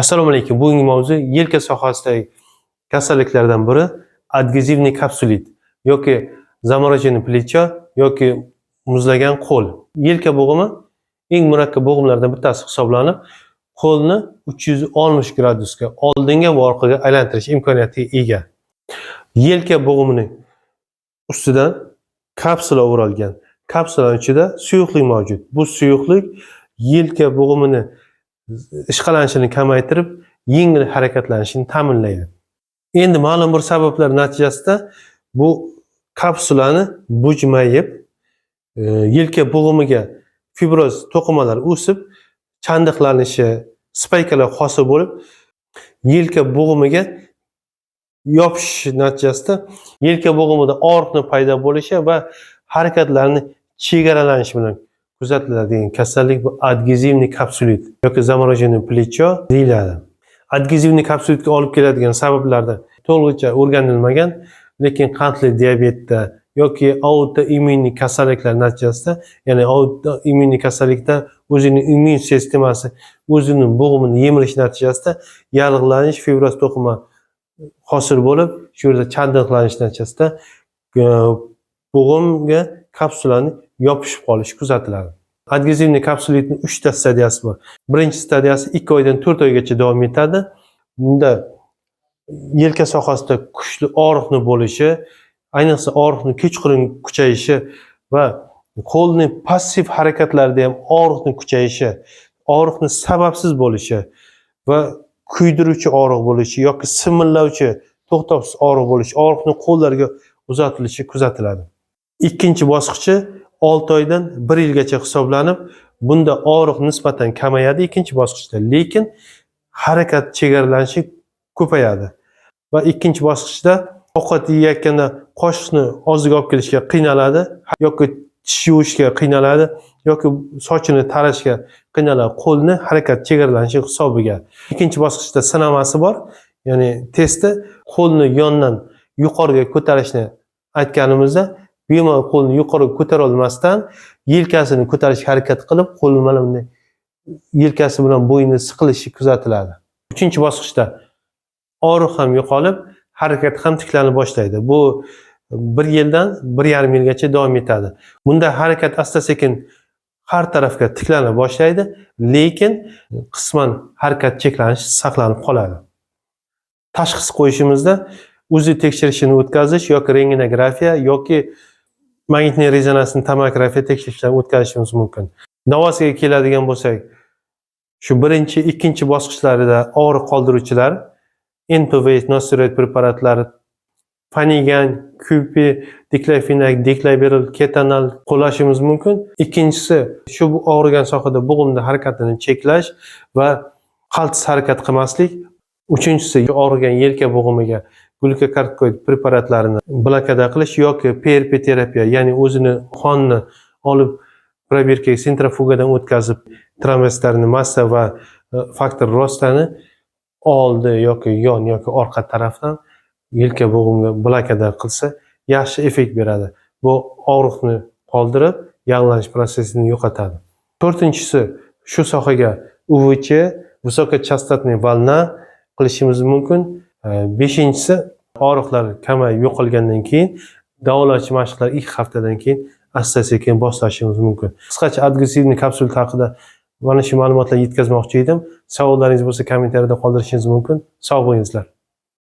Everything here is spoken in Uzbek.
Assalomu alaykum. Bugungi mavzu yelka sohasidagi kasalliklardan biri adgezivniy kapsulit yoki zamorоженный плечо yoki muzlagan qo'l. Yelka bo'g'imi eng murakkab bo'g'imlardan bittasi hisoblanib, qo'lni 360 gradusga oldinga va orqaga aylantirish imkoniyatiga ega. Yelka bo'g'imining ustidan kapsula o'ralgan. Kapsulaning ichida suyuqlik mavjud. Bu suyuqlik yelka bo'g'imini ishqalanishini kamaytirib, yengil harakatlanishini ta'minlaydi. Endi ma'lum bir sabablar natijasida bu kapsulani bujmayib, yelka bo'g'imiga fibroz to'qimalar o'sib, chandiqlanishi, spaykalar hosil bo'lib, yelka bo'g'imiga yopishish natijasida yelka bo'g'imida og'riqni paydo bo'lishi va harakatlarni chegaralanishi bilan kuzatiladigan kasallik bu adgezivniy kapsulit yoki zamorоженный плечо deyiladi. Adgezivniy kapsulitga olib keladigan sabablardan to'lig'icha o'rganilmagan, lekin qandli diabetda yoki autoimmuniy kasalliklar natijasida, ya'ni autoimmuniy kasallikda o'zining immun sistemasi o'zining bo'g'imini yemirish natijasida yallig'lanish, fibroz to'qima hosil bo'lib, shu yerda chandiqlanish natijasida bo'g'imga kapsulani yopishib qolishi kuzatiladi. Adgezivniy kapsulitning 3 ta stadiyasi bor. Birinchi stadiyasi 2 oydan 4 oygacha davom etadi. Bunda yelka sohasida kuchli og'riqni bo'lishi, ayniqsa og'riqning kechqurun kuchayishi va qo'lning passiv harakatlarida ham og'riqning kuchayishi, og'riqning sababsiz bo'lishi va kuydiruvchi og'riq bo'lishi yoki simillovchi to'xtovsiz og'riq bo'lishi, og'riqning qo'llarga uzatilishi kuzatiladi. Ikkinchi bosqichi 6 oydan 1 yilgacha hisoblanib, bunda og'riq nisbatan kamayadi ikkinchi bosqichda, lekin harakat chegaralanishi ko'payadi. Va ikkinchi bosqichda ovqat yeyotganda qoshiqni og'ziga olib kelishga qiynaladi yoki tish yuvishga qiynaladi yoki sochini tarashga qiynaladi. Qo'lni harakat chegaralanishi hisobiga. Ikkinchi bosqichda sinamasi bor. Ya'ni testda qo'lni yondan yuqoriga ko'tarishni aytganimizda bemalol qo'lni yuqoriga ko'tara olmasdan yelkasini ko'tarishga harakat qilib, qo'lni mana bunday yelkasi bilan bo'yni siqilishi kuzatiladi. Uchinchi bosqichda og'riq ham yo'qolib, harakat ham tiklana boshlaydi. Bu 1 yildan 1,5 yilgacha davom etadi. Bunda harakat asta-sekin har tarafga tiklana boshlaydi, lekin qisman harakat cheklanishi saqlanib qoladi. Tashxis qo'yishimizda UZI tekshirishini o'tkazish yoki rentgenografiya yoki magnitniy rezonansli tomografiya tekshirishlarni o'tkazishimiz mumkin. Davosiga keladigan bo'lsak, shu birinchi, ikkinchi bosqichlarida og'riq qoldiruvchilar, NPV nosteroid preparatlari, Fanigan, QP, diklofenak, diklaberil, ketanol qo'llashimiz mumkin. Ikkinchisi, shu og'rigan sohada bo'g'imda harakatini cheklash va qaltis harakat qilmaslik. Uchinchisi, og'rigan yelka bo'g'imiga glukokortikoid preparatlarini blokada qilish yoki PRP terapiya, ya'ni o'zini qonni olib probirkaga sentrifugadan o'tkazib, trombositlarni massa va faktor rostani oldi yoki yon yoki orqa tarafdan yelka bo'g'imga blokada qilsa, yaxshi effekt beradi. Bu og'riqni qoldirib, yallig'lanish prosesini yo'qotadi. To'rtinchisi, shu sohaga UVC, visokachastotniy volna qilishimiz mumkin. Beshinchisi, og'riqlar kamayib yo'qolgandan keyin davolovchi mashqlar 2 haftadan keyin asta-sekin boshlashimiz mumkin. Qisqacha adgezivniy kapsulit haqida mana shu ma'lumotlarni yetkazmoqchi edim. Savollaringiz bo'lsa kommentariyada qoldirishingiz mumkin. Sog' bo'lingizlar.